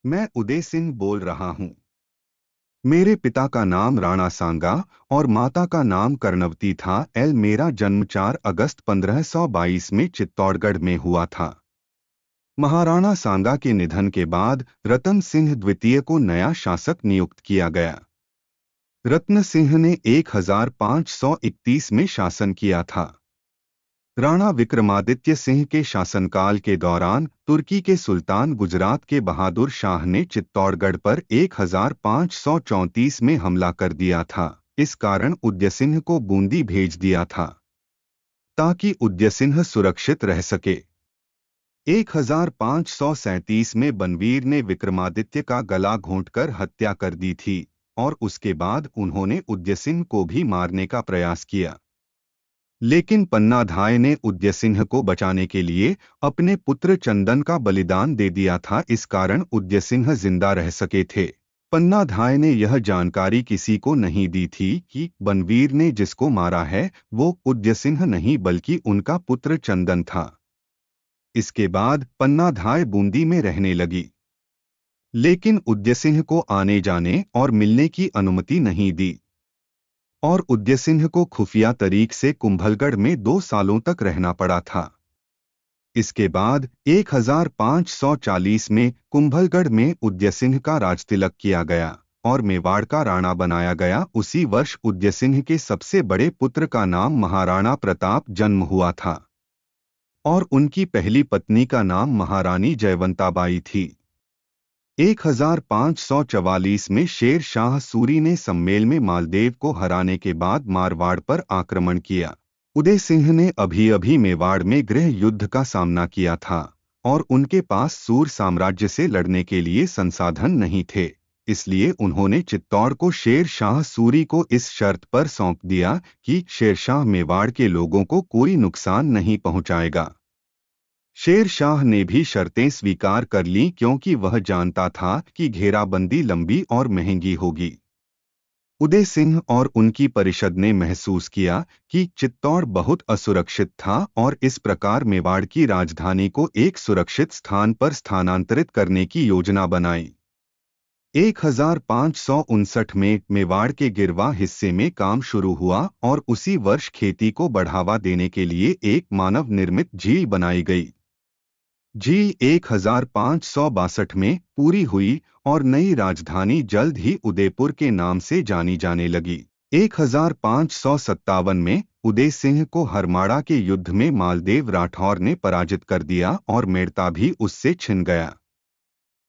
मैं उदय सिंह बोल रहा हूँ। मेरे पिता का नाम राणा सांगा और माता का नाम कर्णवती था। मेरा जन्म 4 अगस्त 1522 में चित्तौड़गढ़ में हुआ था। महाराणा सांगा के निधन के बाद रतन सिंह द्वितीय को नया शासक नियुक्त किया गया। रत्न सिंह ने 1531 में शासन किया था। राणा विक्रमादित्य सिंह के शासनकाल के दौरान तुर्की के सुल्तान गुजरात के बहादुर शाह ने चित्तौड़गढ़ पर 1534 में हमला कर दिया था। इस कारण उदयसिंह को बूंदी भेज दिया था ताकि उदयसिंह सुरक्षित रह सके। 1537 में बनवीर ने विक्रमादित्य का गला घोंटकर हत्या कर दी थी और उसके बाद उन्होंने उदयसिंह को भी मारने का प्रयास किया। लेकिन पन्नाधाय ने उदयसिंह को बचाने के लिए अपने पुत्र चंदन का बलिदान दे दिया था। इस कारण उदयसिंह जिंदा रह सके थे। पन्नाधाय ने यह जानकारी किसी को नहीं दी थी कि बनवीर ने जिसको मारा है वो उदयसिंह नहीं बल्कि उनका पुत्र चंदन था। इसके बाद पन्नाधाय बूंदी में रहने लगी, लेकिन उदयसिंह को आने जाने और मिलने की अनुमति नहीं दी और उदयसिंह को खुफिया तरीक से कुंभलगढ़ में 2 सालों तक रहना पड़ा था। इसके बाद 1540 में कुंभलगढ़ में उदयसिंह का राजतिलक किया गया और मेवाड़ का राणा बनाया गया। उसी वर्ष उदयसिंह के सबसे बड़े पुत्र का नाम महाराणा प्रताप जन्म हुआ था और उनकी पहली पत्नी का नाम महारानी जयवंताबाई थी। 1544 में शेर शाह सूरी ने सम्मेल में मालदेव को हराने के बाद मारवाड़ पर आक्रमण किया। उदय सिंह ने अभी मेवाड़ में गृह युद्ध का सामना किया था और उनके पास सूर साम्राज्य से लड़ने के लिए संसाधन नहीं थे। इसलिए उन्होंने चित्तौड़ को शेर शाह सूरी को इस शर्त पर सौंप दिया कि शेरशाह मेवाड़ के लोगों को कोई नुकसान नहीं पहुंचाएगा। शेर शाह ने भी शर्तें स्वीकार कर लीं क्योंकि वह जानता था कि घेराबंदी लंबी और महंगी होगी। उदय सिंह और उनकी परिषद ने महसूस किया कि चित्तौड़ बहुत असुरक्षित था और इस प्रकार मेवाड़ की राजधानी को एक सुरक्षित स्थान पर स्थानांतरित करने की योजना बनाई। 1559 में मेवाड़ के गिरवा हिस्से में काम शुरू हुआ और उसी वर्ष खेती को बढ़ावा देने के लिए एक मानव निर्मित झील बनाई गई। झील 1562 में पूरी हुई और नई राजधानी जल्द ही उदयपुर के नाम से जानी जाने लगी। 1557 में उदय सिंह को हरमाड़ा के युद्ध में मालदेव राठौर ने पराजित कर दिया और मेड़ता भी उससे छिन गया।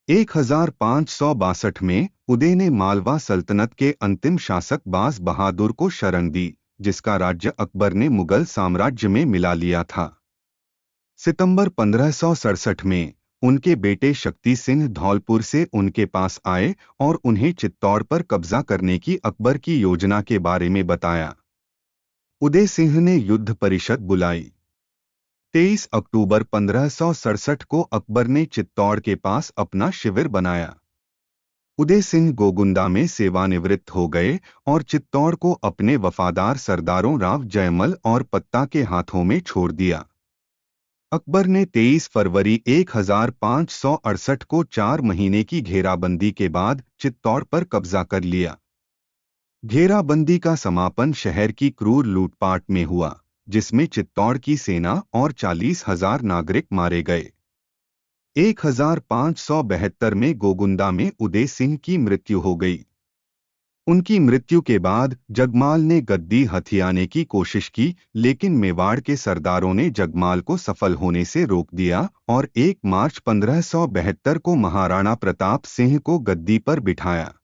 1562 में उदय ने मालवा सल्तनत के अंतिम शासक बाज बहादुर को शरण दी, जिसका राज्य अकबर ने मुगल साम्राज्य में मिला लिया था। सितंबर 1567 में उनके बेटे शक्ति सिंह धौलपुर से उनके पास आए और उन्हें चित्तौड़ पर कब्जा करने की अकबर की योजना के बारे में बताया। उदय सिंह ने युद्ध परिषद बुलाई। 23 अक्टूबर 1567 को अकबर ने चित्तौड़ के पास अपना शिविर बनाया। उदय सिंह गोगुंदा में सेवानिवृत्त हो गए और चित्तौड़ को अपने वफादार सरदारों राव जयमल और पत्ता के हाथों में छोड़ दिया। अकबर ने 23 फरवरी 1568 को 4 महीने की घेराबंदी के बाद चित्तौड़ पर कब्जा कर लिया। घेराबंदी का समापन शहर की क्रूर लूटपाट में हुआ, जिसमें चित्तौड़ की सेना और 40,000 नागरिक मारे गए। 1572 में गोगुंदा में उदय सिंह की मृत्यु हो गई। उनकी मृत्यु के बाद जगमाल ने गद्दी हथियाने की कोशिश की, लेकिन मेवाड़ के सरदारों ने जगमाल को सफल होने से रोक दिया और 1 मार्च 1572 को महाराणा प्रताप सिंह को गद्दी पर बिठाया।